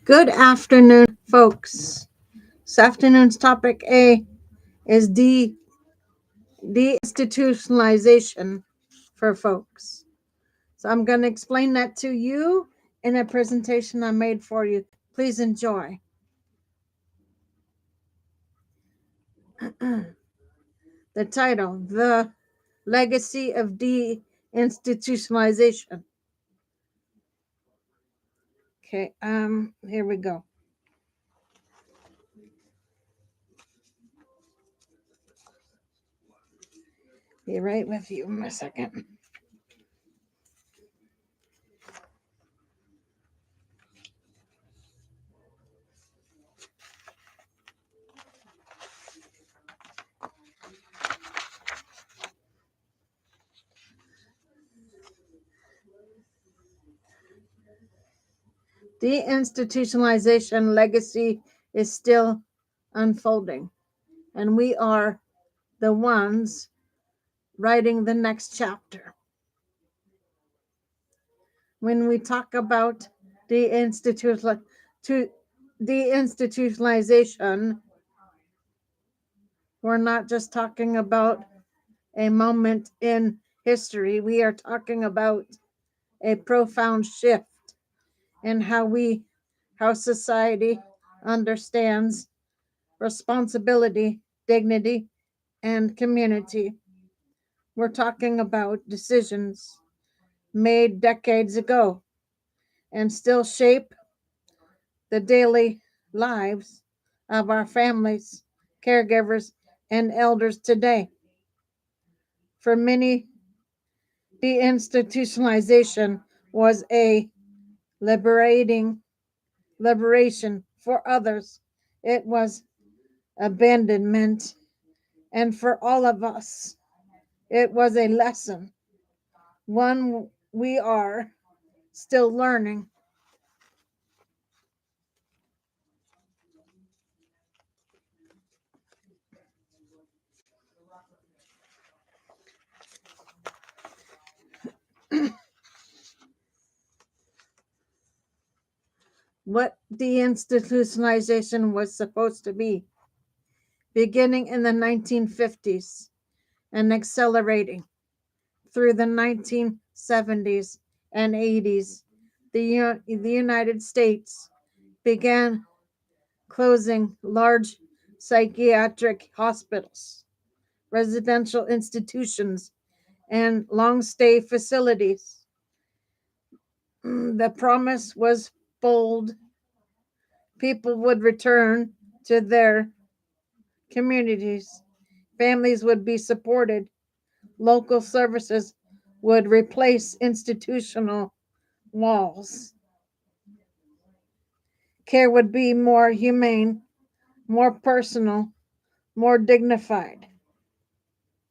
Good afternoon, folks. This afternoon's topic A is deinstitutionalization for folks. So I'm going to explain that to you in a presentation I made for you. Please enjoy. The title, The Legacy of Deinstitutionalization. Okay, here we go. Be right with you in a second. Deinstitutionalization legacy is still unfolding, and we are the ones writing the next chapter. When we talk about deinstitutionalization, we're not just talking about a moment in history, we are talking about a profound shift in how society understands responsibility, dignity, and community. We're talking about decisions made decades ago and still shape the daily lives of our families, caregivers, and elders today. For many, deinstitutionalization was a liberating liberation. For others, it was abandonment. And for all of us, it was a lesson, one we are still learning. What deinstitutionalization was supposed to be, beginning in the 1950s and accelerating through the 1970s and 80s. The United States began closing large psychiatric hospitals, residential institutions, and long stay facilities. The promise was bold. People would return to their communities, families would be supported, local services would replace institutional walls, care would be more humane, more personal, more dignified.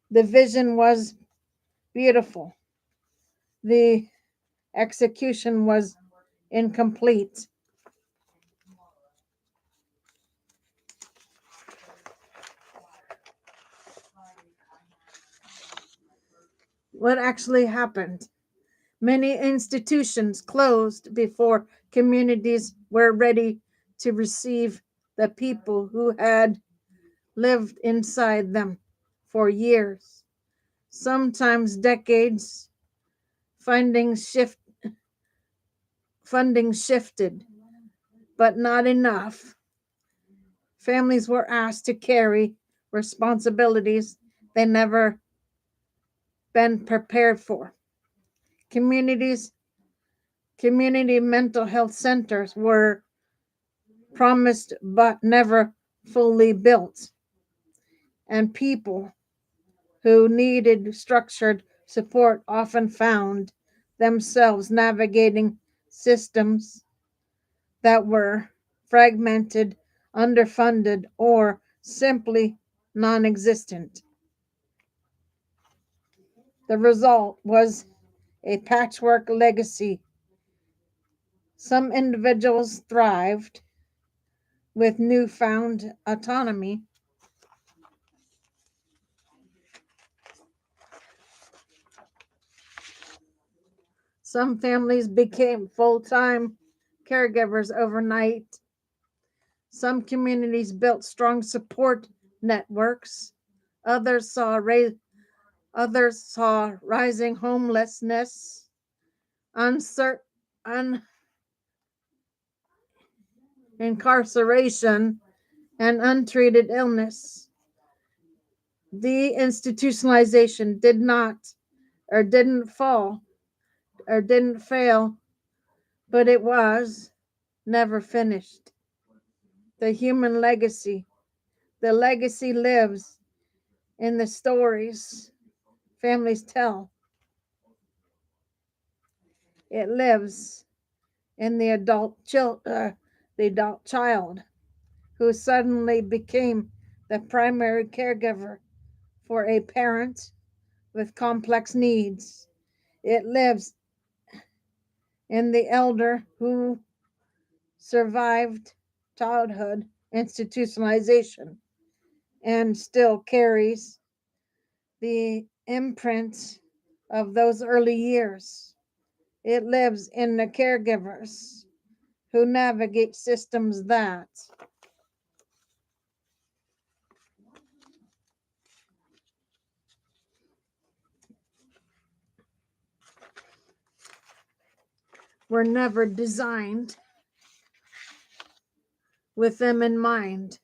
The vision was beautiful, the execution was incomplete. What actually happened? Many institutions closed before communities were ready to receive the people who had lived inside them for years, sometimes decades. Funding shift Funding shifted, but not enough. Families were asked to carry responsibilities they never been prepared for. Communities Community mental health centers were promised but never fully built, and people who needed structured support often found themselves navigating systems that were fragmented, underfunded, or simply non existent. The result was a patchwork legacy. Some individuals thrived with newfound autonomy. Some families became full time caregivers overnight. Some communities built strong support networks. Others saw rising homelessness, incarceration, and untreated illness. Deinstitutionalization didn't fall, or didn't fail, but it was never finished. The human legacy. The legacy lives in the stories families tell. It lives in the adult child who suddenly became the primary caregiver for a parent with complex needs. It lives in the elder who survived childhood institutionalization and still carries the imprint of those early years. It lives in the caregivers who navigate systems that were never designed with them in mind.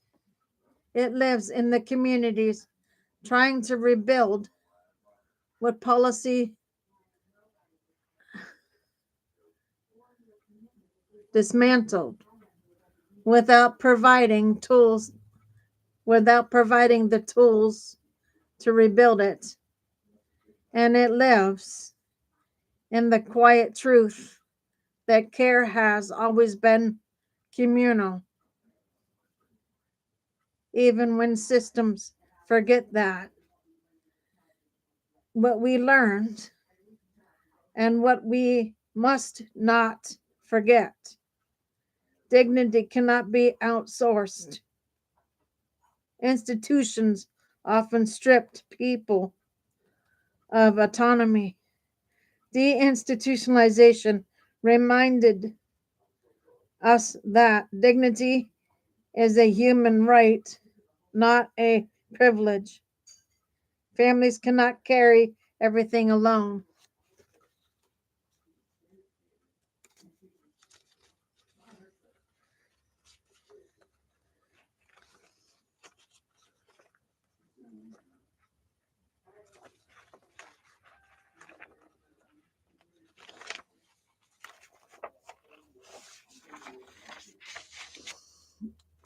It lives in the communities trying to rebuild what policy dismantled without providing tools, without providing the tools to rebuild it. And it lives in the quiet truth that care has always been communal, even when systems forget that. What we learned and what we must not forget. Dignity cannot be outsourced. Institutions often stripped people of autonomy. Deinstitutionalization reminded us that dignity is a human right, not a privilege. Families cannot carry everything alone.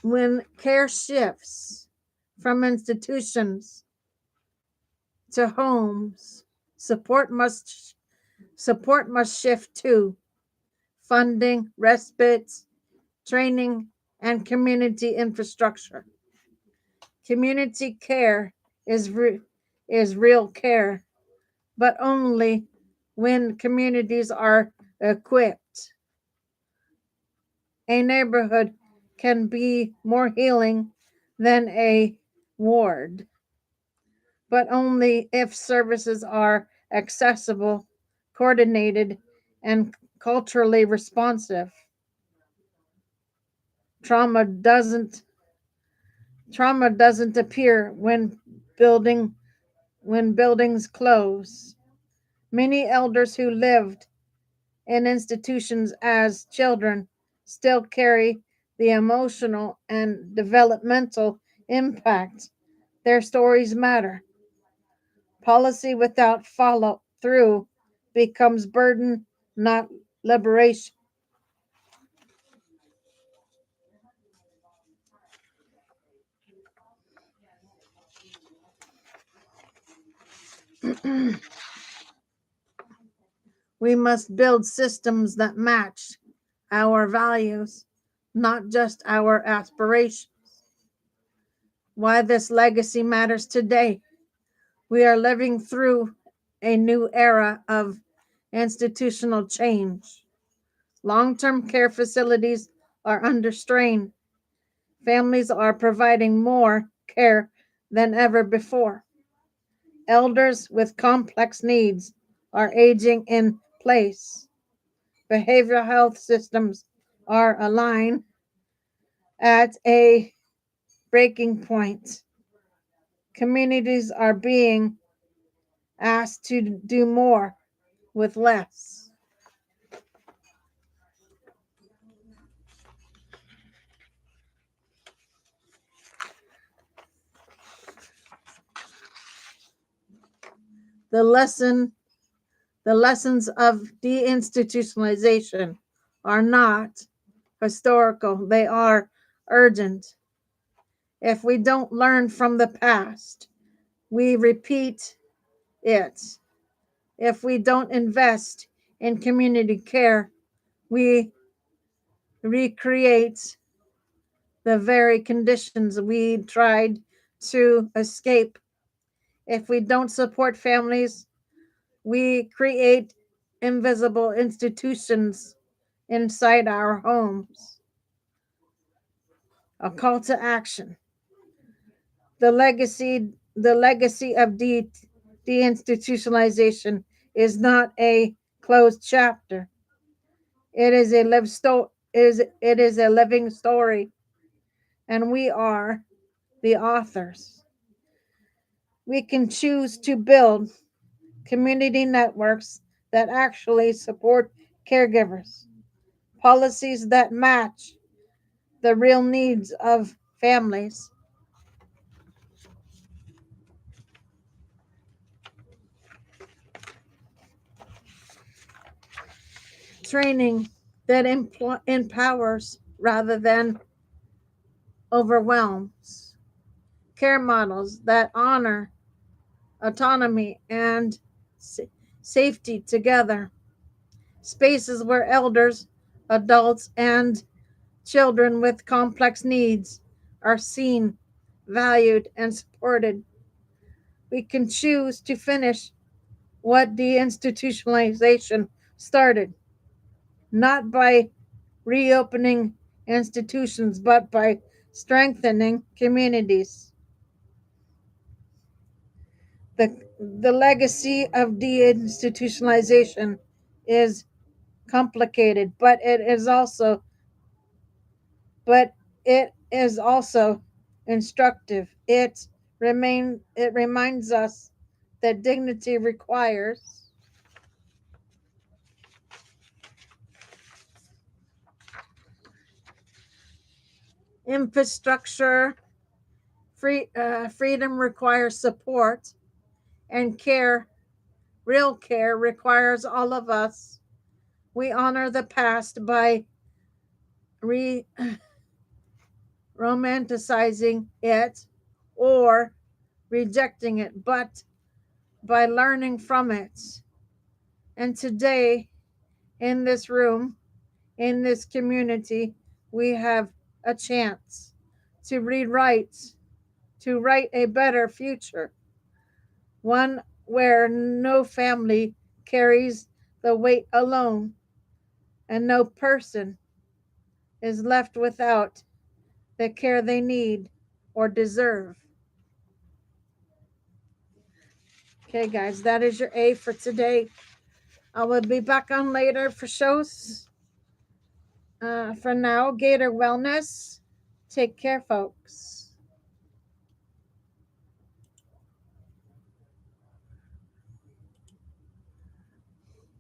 When care shifts from institutions to homes, support must shift too. Funding, respite, training, and community infrastructure. Community care is real care, but only when communities are equipped. A neighborhood can be more healing than a ward, but only if services are accessible, coordinated, and culturally responsive. Trauma doesn't trauma doesn't appear building when buildings close. Many elders who lived in institutions as children still carry the emotional and developmental impact. Their stories matter. Policy without follow through becomes burden, not liberation. We must build systems that match our values, not just our aspirations. Why this legacy matters today. We are living through a new era of institutional change. Long term care facilities are under strain. Families are providing more care than ever before. Elders with complex needs are aging in place. Behavioral health systems are aligned at a breaking point. Communities are being asked to do more with less. The lesson the lessons of deinstitutionalization are not historical, they are urgent. If we don't learn from the past, we repeat it. If we don't invest in community care, we recreate the very conditions we tried to escape. If we don't support families, we create invisible institutions inside our homes. A call to action. The legacy of deinstitutionalization is not a closed chapter. It is a living story, and we are the authors. We can choose to build community networks that actually support caregivers, policies that match the real needs of families, training that empowers rather than overwhelms, care models that honor autonomy and safety together, spaces where elders, adults, and children with complex needs are seen, valued, and supported. We can choose to finish what deinstitutionalization started, not by reopening institutions, but by strengthening communities. The legacy of deinstitutionalization is complicated, but it is also instructive. It reminds us that dignity requires infrastructure, freedom requires support, and real care, requires all of us. We honor the past by re romanticizing it or rejecting it, but by learning from it. And today, in this room, in this community, we have a chance to to write a better future, one where no family carries the weight alone and no person is left without the care they need or deserve. Okay, guys, that is your A for today. I will be back on later for shows. For now, Gator Wellness. Take care, folks.